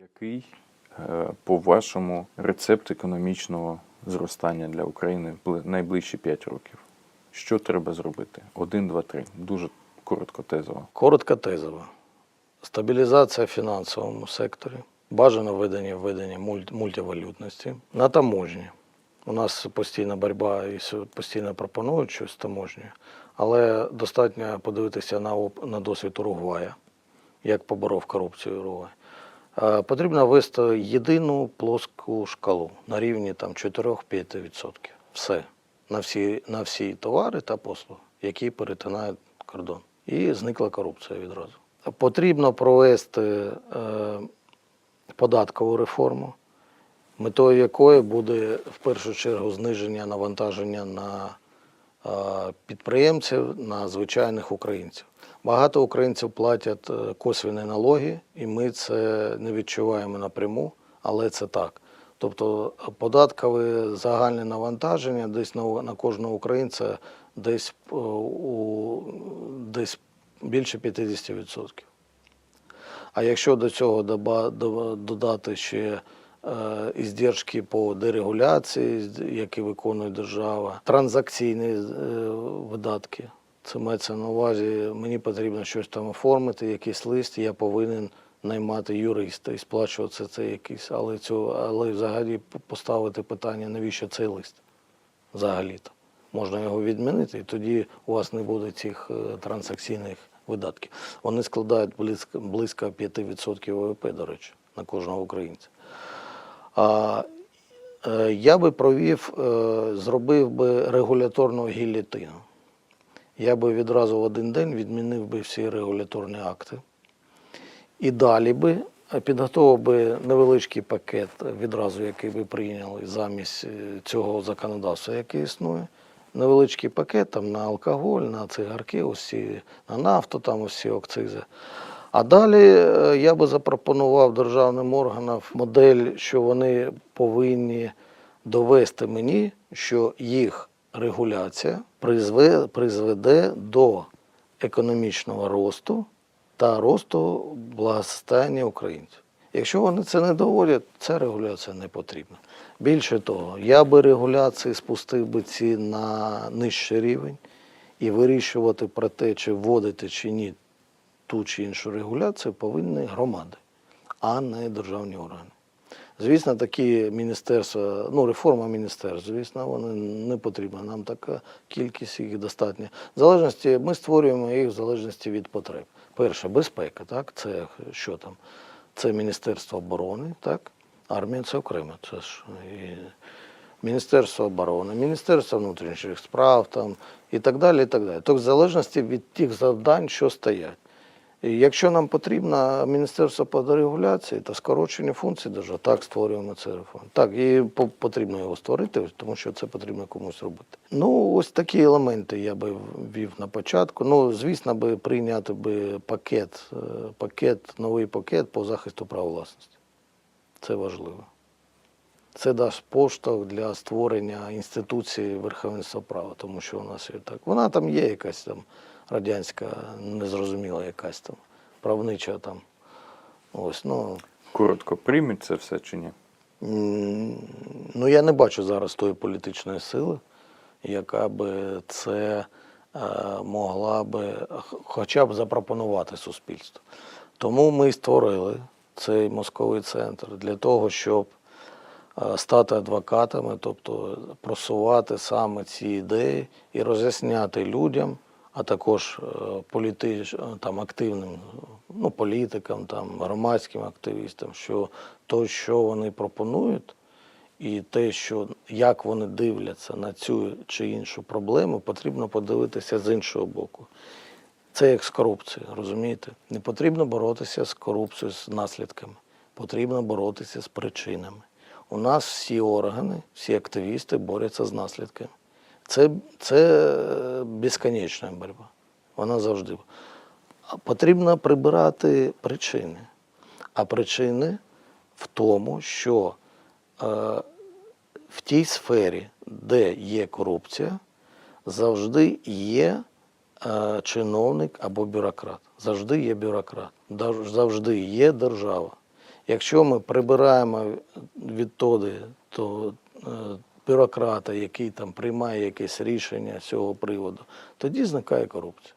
Який, по-вашому, рецепт економічного зростання для України в найближчі 5 років? Що треба зробити? 1, 2, 3. Дуже коротко тезово. Коротко тезово. Стабілізація в фінансовому секторі, бажано введення мультивалютності на таможні. У нас постійна боротьба і постійно пропонують щось з таможнею, але достатньо подивитися на досвід Уругвая, як поборов корупцію Уругвай. Потрібно ввести єдину плоску шкалу на рівні 4-5%. Все. На всі товари та послуги, які перетинають кордон. І зникла корупція відразу. Потрібно провести податкову реформу, метою якої буде в першу чергу зниження навантаження на підприємців, на звичайних українців. Багато українців платять косвенні налоги, і ми це не відчуваємо напряму, але це так. Тобто податкове загальне навантаження десь на кожного українця десь більше 50%. А якщо до цього додати ще іздержки по дерегуляції, які виконує держава, транзакційні видатки, це мається на увазі, мені потрібно щось там оформити, якийсь лист, я повинен наймати юриста і сплачувати це якийсь, але взагалі поставити питання, навіщо цей лист взагалі-то. Можна його відмінити, і тоді у вас не буде цих транзакційних видатків. Вони складають близько 5% ВВП, до речі, на кожного українця. Я би зробив би регуляторну гільйотину. Я би відразу в один день відмінив би всі регуляторні акти. І далі би підготував би невеличкий пакет, відразу який би прийняли замість цього законодавства, яке існує. Невеличкий пакет на алкоголь, на цигарки, на нафту, усі акцизи. А далі я би запропонував державним органам модель, що вони повинні довести мені, що їх регуляція призведе до економічного росту та росту благосостояння українців. Якщо вони це не доводять, ця регуляція не потрібна. Більше того, я би регуляції спустив би ці на нижчий рівень і вирішувати про те, чи вводити чи ні ту чи іншу регуляцію повинні громади, а не державні органи. Звісно, такі міністерства, реформа міністерств, звісно, вони не потрібна. Нам така кількість їх достатня. Ми створюємо їх в залежності від потреб. Перше, безпека, так, це що там? Це Міністерство оборони, так? Армія – це окремо. Це ж і Міністерство оборони, Міністерство внутрішніх справ і так далі, і так далі. Тобто в залежності від тих завдань, що стоять. І якщо нам потрібно Міністерство по дерегуляції та скорочення функцій держави, так, створюємо цю реформу. Так, і потрібно його створити, тому що це потрібно комусь робити. Ось такі елементи я би ввів на початку. Звісно, прийняти новий пакет по захисту прав власності. Це важливо. Це дасть поштовх для створення інституції верховенства права, тому що у нас є так. Вона там є якась радянська, незрозуміла якась правнича . Коротко, приймуть це все чи ні? Я не бачу зараз тої політичної сили, яка би це могла би хоча б запропонувати суспільству. Тому ми і створили цей мозковий центр для того, щоб стати адвокатами, тобто просувати саме ці ідеї і роз'ясняти людям, а також активним політикам, громадським активістам, що те, що вони пропонують, і те, як вони дивляться на цю чи іншу проблему, потрібно подивитися з іншого боку. Це як з корупцією, розумієте? Не потрібно боротися з корупцією, з наслідками. Потрібно боротися з причинами. У нас всі органи, всі активісти борються з наслідками. Це безконечна боротьба. Вона завжди. Потрібно прибирати причини. А причини в тому, що в тій сфері, де є корупція, завжди є чиновник або бюрократ. Завжди є бюрократ. Завжди є держава, Якщо ми прибираємо відтоди, то бюрократа, який там приймає якесь рішення з цього приводу, тоді зникає корупція.